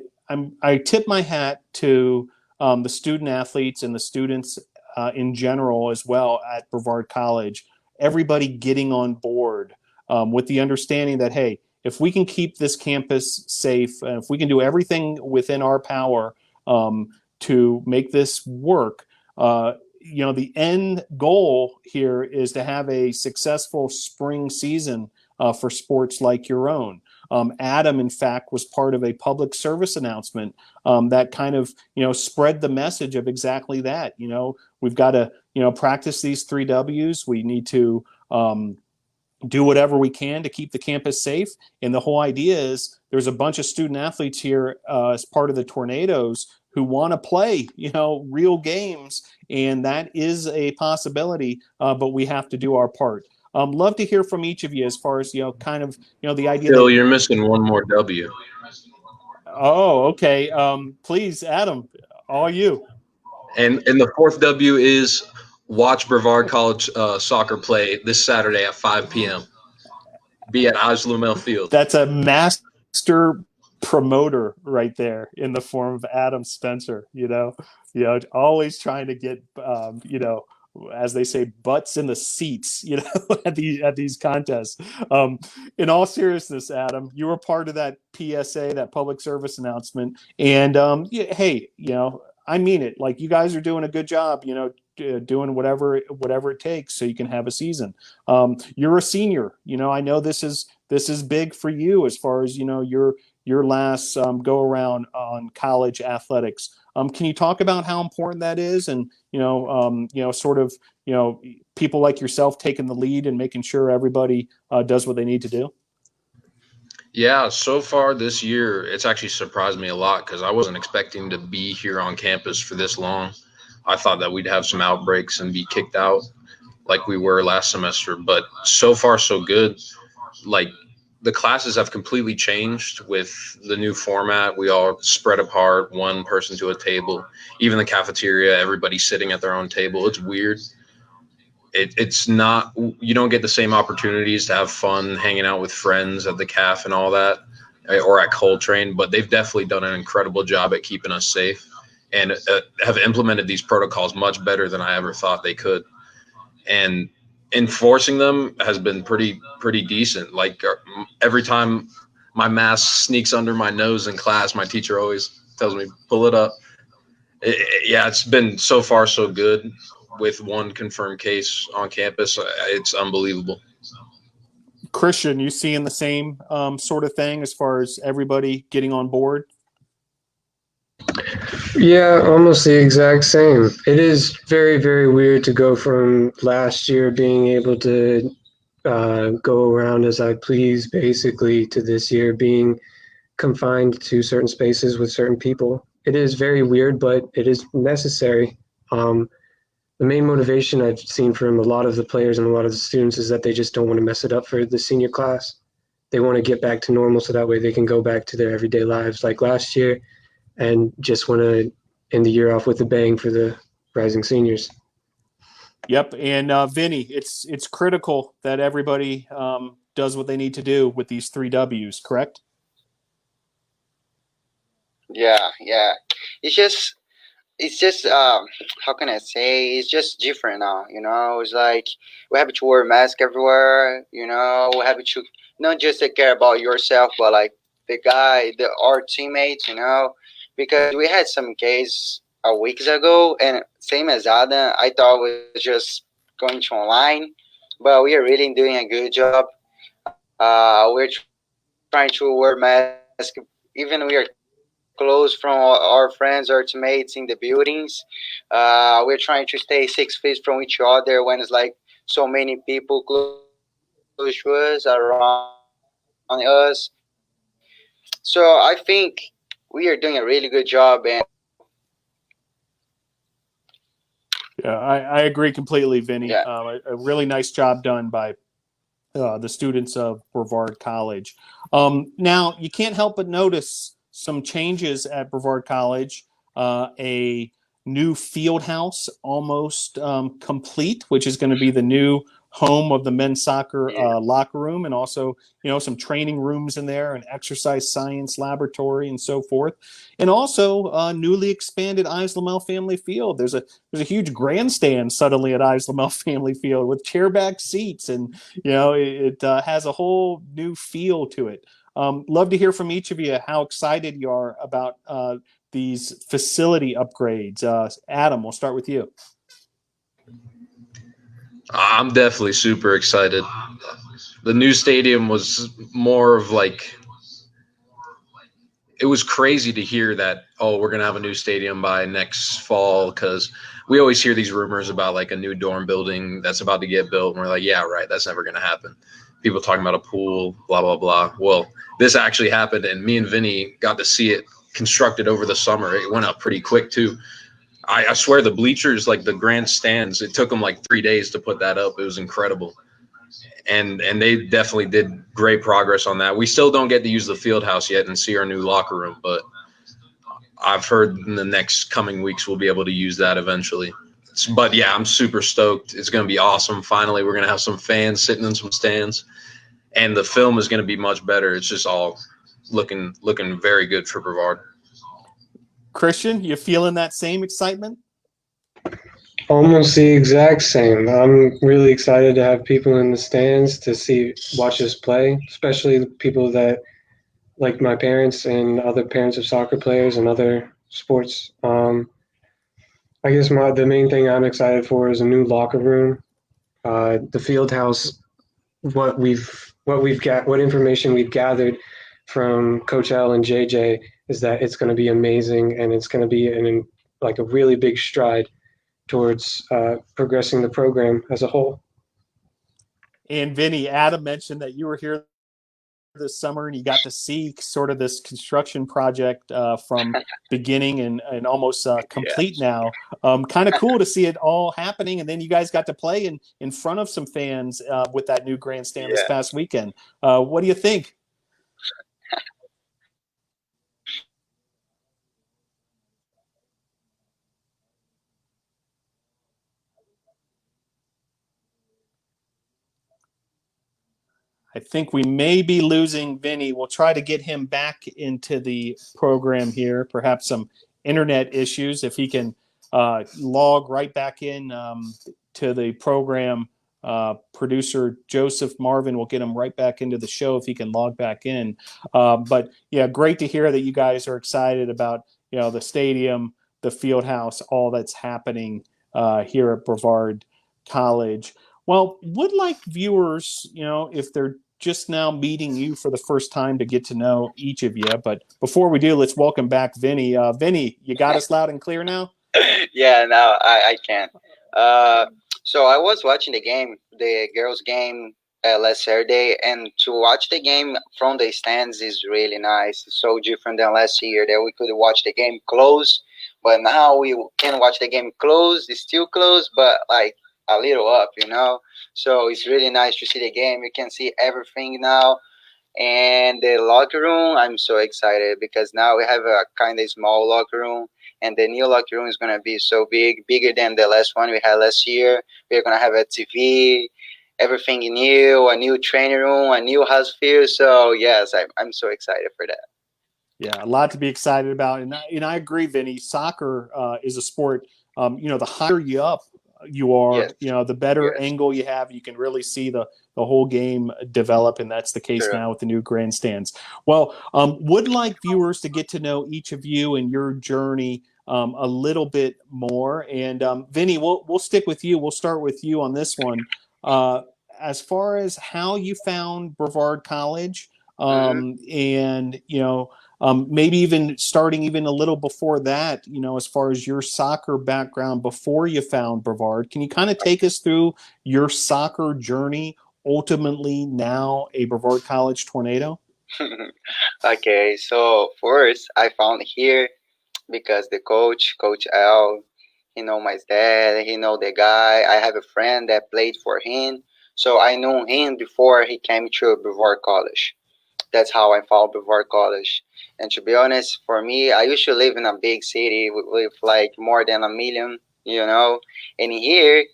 I tip my hat to the student athletes and the students in general as well at Brevard College. Everybody getting on board with the understanding that, hey, if we can keep this campus safe, and if we can do everything within our power to make this work, you know, the end goal here is to have a successful spring season for sports like your own. Adam, in fact, was part of a public service announcement that kind of, you know, spread the message of exactly that. You know, we've got to, you know, practice these three W's. We need to do whatever we can to keep the campus safe. And the whole idea is there's a bunch of student athletes here as part of the Tornadoes who want to play, you know, real games. And that is a possibility, but we have to do our part. Love to hear from each of you as far as, you know, kind of, you know, the idea
Phil,
that
you're missing one more W.
Oh, okay. Please, Adam, all you.
And the fourth W is watch Brevard College soccer play this Saturday at 5 p.m. Be at Lumel Field.
That's a master promoter right there in the form of Adam Spencer. You know, always trying to get, you know, as they say, butts in the seats, you know, at these contests. In all seriousness, Adam, you were part of that PSA, that public service announcement, and hey, you know, I mean it. Like, you guys are doing a good job, you know, doing whatever it takes so you can have a season. You're a senior, you know. I know this is big for you as far as, you know, your last go around on college athletics. Can you talk about how important that is, and you know, sort of, you know, people like yourself taking the lead and making sure everybody does what they need to do?
Yeah, so far this year, it's actually surprised me a lot because I wasn't expecting to be here on campus for this long. I thought that we'd have some outbreaks and be kicked out like we were last semester, but so far so good. Like, the classes have completely changed with the new format. We all spread apart, one person to a table. Even the cafeteria, everybody sitting at their own table. It's weird. It's not, you don't get the same opportunities to have fun hanging out with friends at the caf and all that, or at Coltrane, but they've definitely done an incredible job at keeping us safe and have implemented these protocols much better than I ever thought they could. And enforcing them has been pretty decent. Like, every time my mask sneaks under my nose in class, my teacher always tells me, pull it up. Yeah, it's been so far so good. With one confirmed case on campus, it's unbelievable.
Christian, you seeing the same sort of thing as far as everybody getting on board?
Yeah, almost the exact same. It is very, very weird to go from last year being able to go around as I please, basically, to this year being confined to certain spaces with certain people. It is very weird, but it is necessary. The main motivation I've seen from a lot of the players and a lot of the students is that they just don't want to mess it up for the senior class. They want to get back to normal so that way they can go back to their everyday lives like last year, and just want to end the year off with a bang for the rising seniors.
Yep, and Vinny, it's critical that everybody does what they need to do with these three W's, correct?
Yeah. It's just how can I say, it's just different now, you know. It's like we have to wear mask everywhere, you know. We have to not just take care about yourself, but like our teammates, you know, because we had some case a weeks ago, and same as Adam, I thought it was just going to online, but we are really doing a good job. We're trying to wear masks, even we are close from our friends or teammates in the buildings. We're trying to stay 6 feet from each other when it's like so many people close to us, around us. So I think we are doing a really good job. And
Yeah, I agree completely, Vinny.
yeah,
A really nice job done by the students of Brevard College. Now, you can't help but notice some changes at Brevard College. A new field house almost complete, which is going to be the new home of the men's soccer locker room, and also, some training rooms in there, an exercise science laboratory, and so forth. And also newly expanded Ives Lamel Family Field. There's a huge grandstand suddenly at Ives Lamel Family Field with chairback seats, and it has a whole new feel to it. Love to hear from each of you how excited you are about these facility upgrades. Adam, we'll start with you.
I'm definitely super excited. The new stadium was more of like, it was crazy to hear that, oh, we're going to have a new stadium by next fall, because we always hear these rumors about like a new dorm building that's about to get built. And we're like, yeah, right, that's never going to happen. People talking about a pool, blah, blah, blah. Well, this actually happened, and me and Vinny got to see it constructed over the summer. It went up pretty quick too. I swear the bleachers, like the grandstands, it took them like 3 days to put that up. It was incredible. And they definitely did great progress on that. We still don't get to use the field house yet and see our new locker room, but I've heard in the next coming weeks we'll be able to use that eventually. But yeah, I'm super stoked. It's going to be awesome. Finally, we're going to have some fans sitting in some stands, and the film is going to be much better. It's just all looking very good for Brevard.
Christian, you feeling that same excitement?
Almost the exact same. I'm really excited to have people in the stands to watch us play, especially people that like my parents and other parents of soccer players and other sports. I guess the main thing I'm excited for is a new locker room. The field house, what information we've gathered from Coach L and JJ is that it's going to be amazing, and it's going to be a really big stride towards progressing the program as a whole.
And Vinny, Adam mentioned that you were here this summer and you got to see sort of this construction project from beginning and almost complete now. Kind of cool to see it all happening, and then you guys got to play in front of some fans with that new grandstand this past weekend. What do you think? I think we may be losing Vinny. We'll try to get him back into the program here. Perhaps some internet issues. If he can log right back in to the program, producer Joseph Marvin will get him right back into the show if he can log back in. But yeah, great to hear that you guys are excited about the stadium, the field house, all that's happening here at Brevard College. Well, would like viewers, if they're just now meeting you for the first time, to get to know each of you. But before we do, let's welcome back Vinny. Vinny, you got us loud and clear now?
Yeah, now I can. So I was watching the girls' game last Saturday, and to watch the game from the stands is really nice. It's so different than last year that we could watch the game close, but now we can watch the game close. It's still close, but like a little up, So it's really nice to see the game. You can see everything now. And the locker room, I'm so excited because now we have a kind of small locker room, and the new locker room is going to be so bigger than the last one we had last year. We're going to have a TV, everything new, a new training room, a new house field. So yes, I'm so excited for that.
Yeah, a lot to be excited about. And I agree, Vinny. Soccer is a sport, the higher you up you are, the better angle you have. You can really see the whole game develop, and that's the case now with the new grandstands. Well, would like viewers to get to know each of you and your journey a little bit more. And Vinny, we'll stick with you. We'll start with you on this one. as far as how you found Brevard College,
Mm-hmm.
and maybe even starting even a little before that, as far as your soccer background before you found Brevard, can you kind of take us through your soccer journey, ultimately now a Brevard College Tornado?
Okay, so first I found here because the Coach L, he know my dad, he know the guy. I have a friend that played for him, so I knew him before he came to Brevard College. That's how I found Brevard College. And to be honest, for me, I used to live in a big city with like more than a million, and here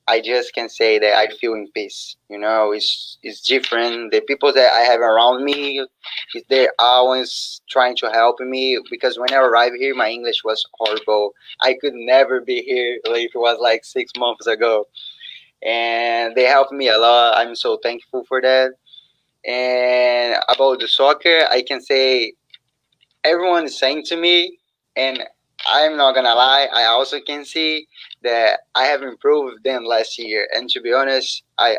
I just can say that I feel in peace. It's different. The people that I have around me, they're always trying to help me because when I arrived here, my English was horrible. I could never be here like it was like 6 months ago, and they helped me a lot. I'm so thankful for that. And about the soccer, I can say everyone is saying to me, and I'm not gonna lie, I also can see that I have improved than last year. And to be honest, I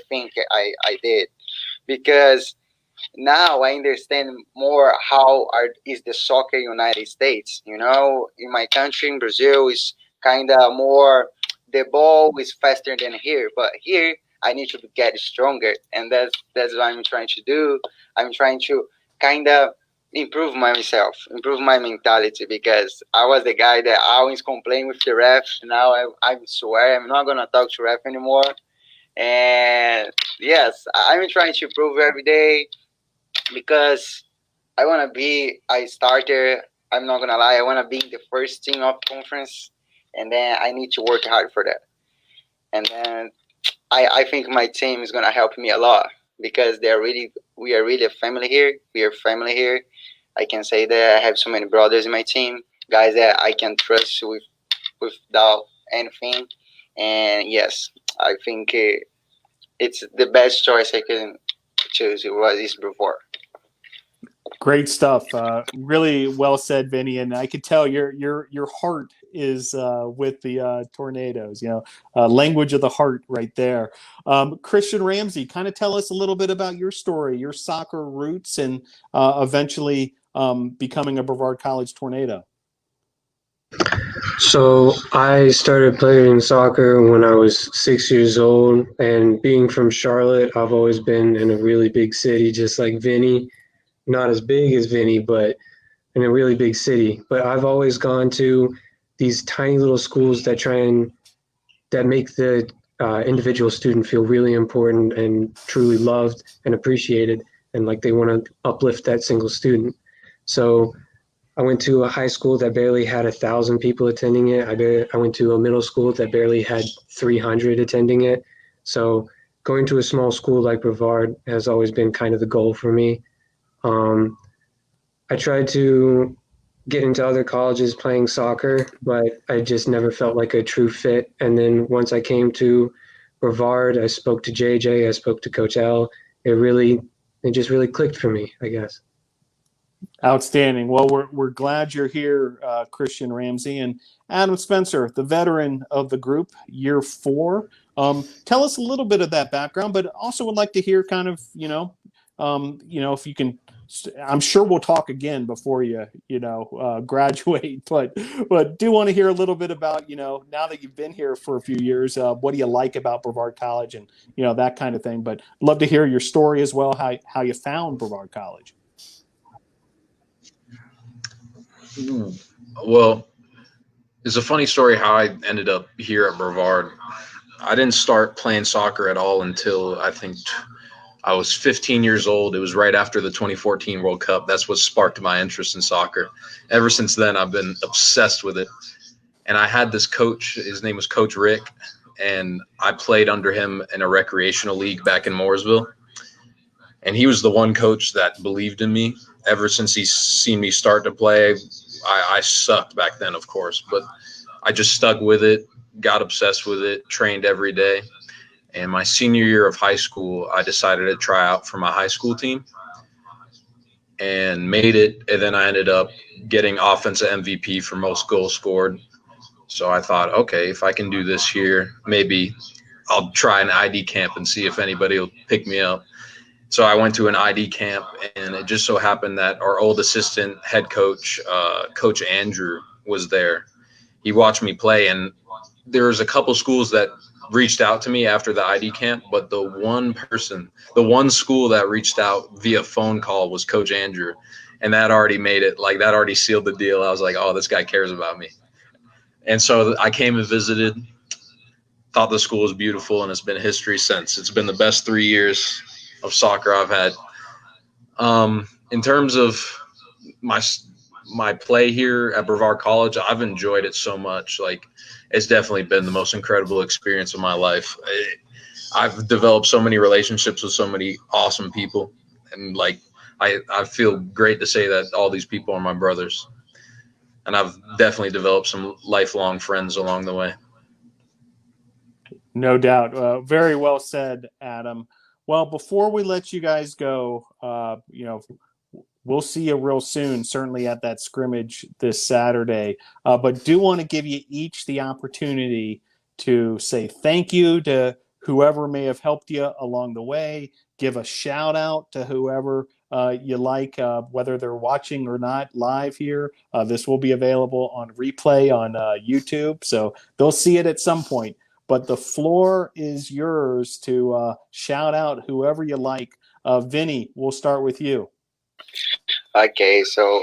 think I did because now I understand more how is the soccer United States. In my country, in Brazil, is kind of more the ball is faster than here, but here I need to get stronger, and that's what I'm trying to do. I'm trying to kind of improve myself, improve my mentality because I was the guy that always complained with the ref. Now I swear I'm not gonna talk to ref anymore. And yes, I'm trying to improve every day because I want to be a starter. I'm not gonna lie. I want to be in the first team of conference, and then I need to work hard for that. And then I think my team is gonna help me a lot because we are really a family here. We are family here. I can say that I have so many brothers in my team, guys that I can trust without anything. And yes, I think it's the best choice I can choose. It was this before.
Great stuff. Really well said, Vinny. And I could tell your heart is with the Tornadoes. Language of the heart, right there. Christian Ramsey, kind of tell us a little bit about your story, your soccer roots, and eventually becoming a Brevard College Tornado.
So I started playing soccer when I was 6 years old, and being from Charlotte, I've always been in a really big city, just like Vinny. Not as big as Vinny, but in a really big city. But I've always gone to these tiny little schools that make the individual student feel really important and truly loved and appreciated, and like they want to uplift that single student. So I went to a high school that barely had 1,000 people attending it. I went to a middle school that barely had 300 attending it. So going to a small school like Brevard has always been kind of the goal for me. I tried to get into other colleges playing soccer, but I just never felt like a true fit. And then once I came to Brevard, I spoke to JJ, I spoke to Coach L. It just really clicked for me, I guess.
Outstanding. Well, we're glad you're here, Christian Ramsey, and Adam Spencer, the veteran of the group, year 4. Tell us a little bit of that background, but also would like to hear kind of, if you can. I'm sure we'll talk again before you graduate, but do want to hear a little bit about, now that you've been here for a few years, what do you like about Brevard College and, that kind of thing. But I'd love to hear your story as well, how you found Brevard College.
Well, it's a funny story how I ended up here at Brevard. I didn't start playing soccer at all until I think I was 15 years old. It was right after the 2014 World Cup. That's what sparked my interest in soccer. Ever since then, I've been obsessed with it. And I had this coach. His name was Coach Rick, and I played under him in a recreational league back in Mooresville. And he was the one coach that believed in me. Ever since he's seen me start to play, I sucked back then, of course, but I just stuck with it, got obsessed with it, trained every day. And my senior year of high school, I decided to try out for my high school team and made it. And then I ended up getting offensive MVP for most goals scored. So I thought, okay, if I can do this here, maybe I'll try an ID camp and see if anybody will pick me up. So I went to an ID camp, and it just so happened that our old assistant head coach, Coach Andrew, was there. He watched me play, and there was a couple schools that reached out to me after the ID camp, but the one school that reached out via phone call was Coach Andrew, and that already made it, like, that already sealed the deal. I was like, oh, this guy cares about me. And so I came and visited, thought the school was beautiful, and it's been history since. It's been the best 3 years of soccer I've had. In terms of my play here at Brevard College, I've enjoyed it so much. Like, it's definitely been the most incredible experience of my life. I've developed so many relationships with so many awesome people, and like I feel great to say that all these people are my brothers, and I've definitely developed some lifelong friends along the way.
No doubt. Very well said, Adam. Well, before we let you guys go, we'll see you real soon, certainly at that scrimmage this Saturday. But do want to give you each the opportunity to say thank you to whoever may have helped you along the way. Give a shout out to whoever you like, whether they're watching or not live here. This will be available on replay on YouTube, so they'll see it at some point. But the floor is yours to shout out whoever you like. Vinny, we'll start with you.
Okay, so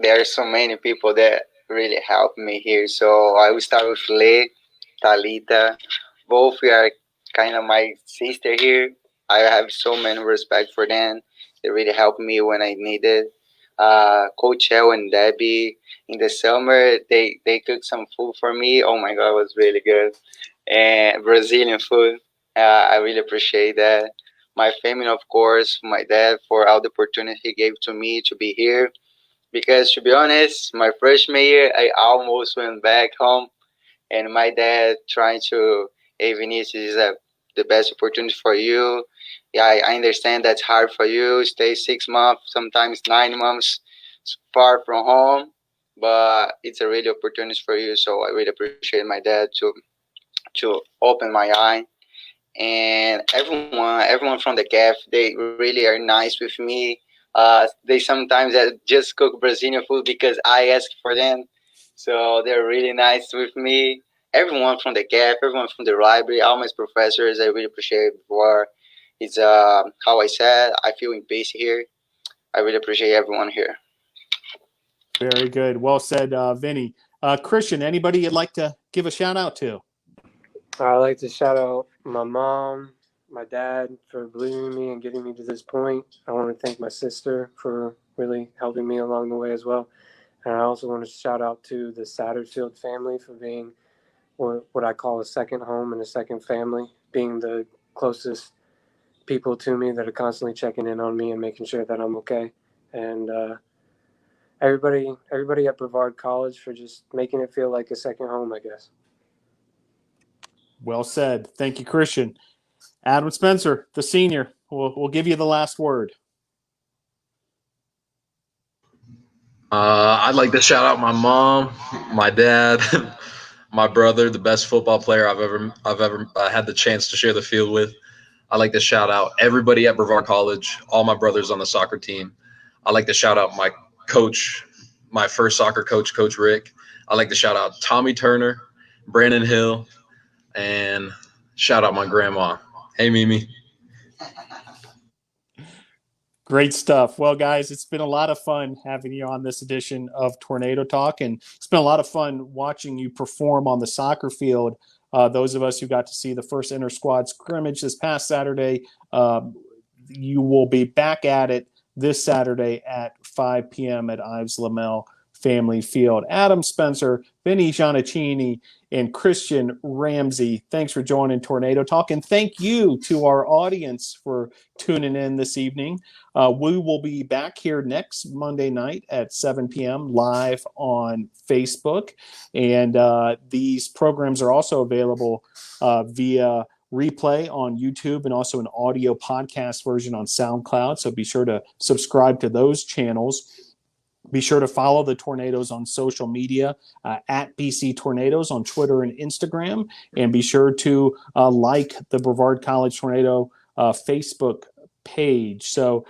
there are so many people that really helped me here. So I will start with Lee, Talita. Both are kind of my sister here. I have so many respect for them. They really helped me when I needed. Coach El and Debbie, in the summer, they cooked some food for me. Oh my God, it was really good. And Brazilian food. I really appreciate that. My family, of course, my dad, for all the opportunity he gave to me to be here. Because to be honest, my freshman year, I almost went back home. And my dad trying to, hey, Vinicius, is the best opportunity for you. Yeah, I understand that's hard for you. Stay 6 months, sometimes 9 months far from home. But it's a really opportunity for you. So I really appreciate my dad to open my eye. And everyone from the CAF, they really are nice with me. They sometimes just cook Brazilian food because I ask for them. So they're really nice with me. Everyone from the CAF, everyone from the library, all my professors, I really appreciate it. It's how I said, I feel in peace here. I really appreciate everyone here.
Very good. Well said, Vinny. Christian, anybody you'd like to give a shout out to?
I'd like to shout out my mom, my dad for believing in me and getting me to this point. I want to thank my sister for really helping me along the way as well. And I also want to shout out to the Satterfield family for being what I call a second home and a second family, being the closest people to me that are constantly checking in on me and making sure that I'm okay. And everybody at Brevard College for just making it feel like a second home, I guess.
Well said. Thank you, Christian. Adam Spencer, the senior, we'll give you the last word.
I'd like to shout out my mom, my dad, my brother, the best football player I've ever had the chance to share the field with. I'd like to shout out everybody at Brevard College, all my brothers on the soccer team. I'd like to shout out my coach, my first soccer coach, Coach Rick. I'd like to shout out Tommy Turner, Brandon Hill, and shout out my grandma. Hey, Mimi.
Great stuff. Well, guys, it's been a lot of fun having you on this edition of Tornado Talk, and it's been a lot of fun watching you perform on the soccer field. Those of us who got to see the first inter-squad scrimmage this past Saturday, you will be back at it this Saturday at 5 p.m. at Ives Lamel Family Field. Adam Spencer, Vinny Giannaccini, and Christian Ramsey, thanks for joining Tornado Talk, and thank you to our audience for tuning in this evening. We will be back here next Monday night at 7 p.m. live on Facebook, and these programs are also available via replay on YouTube and also an audio podcast version on SoundCloud, so be sure to subscribe to those channels. Be sure to follow the Tornadoes on social media at BC Tornadoes on Twitter and Instagram. And be sure to like the Brevard College Tornado Facebook page. So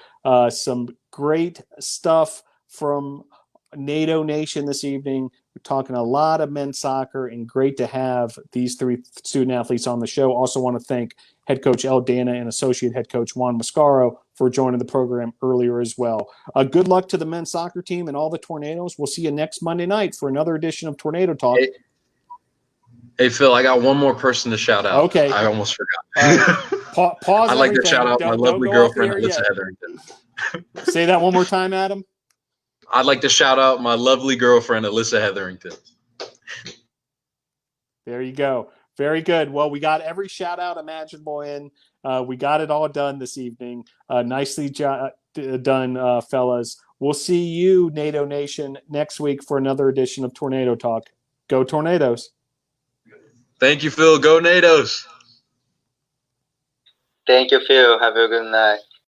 some great stuff from NATO Nation this evening. We're talking a lot of men's soccer, and great to have these three student athletes on the show. Also want to thank head coach El Dana and associate head coach Juan Mascaro for joining the program earlier as well. Good luck to the men's soccer team and all the Tornadoes. We'll see you next Monday night for another edition of Tornado Talk.
Hey Phil, I got one more person to shout out.
Okay.
I almost forgot.
Pause.
I'd like to
everything.
shout out my
Don't
lovely
go off the
girlfriend,
air
Alyssa
yet.
Hetherington.
Say that one more time, Adam.
I'd like to shout out my lovely girlfriend, Alyssa Hetherington.
There you go. Very good. Well, we got every shout out imaginable in. We got it all done this evening. Nicely done, fellas. We'll see you, NATO Nation, next week for another edition of Tornado Talk. Go Tornadoes.
Thank you, Phil. Go Nados.
Thank you, Phil. Have a good night.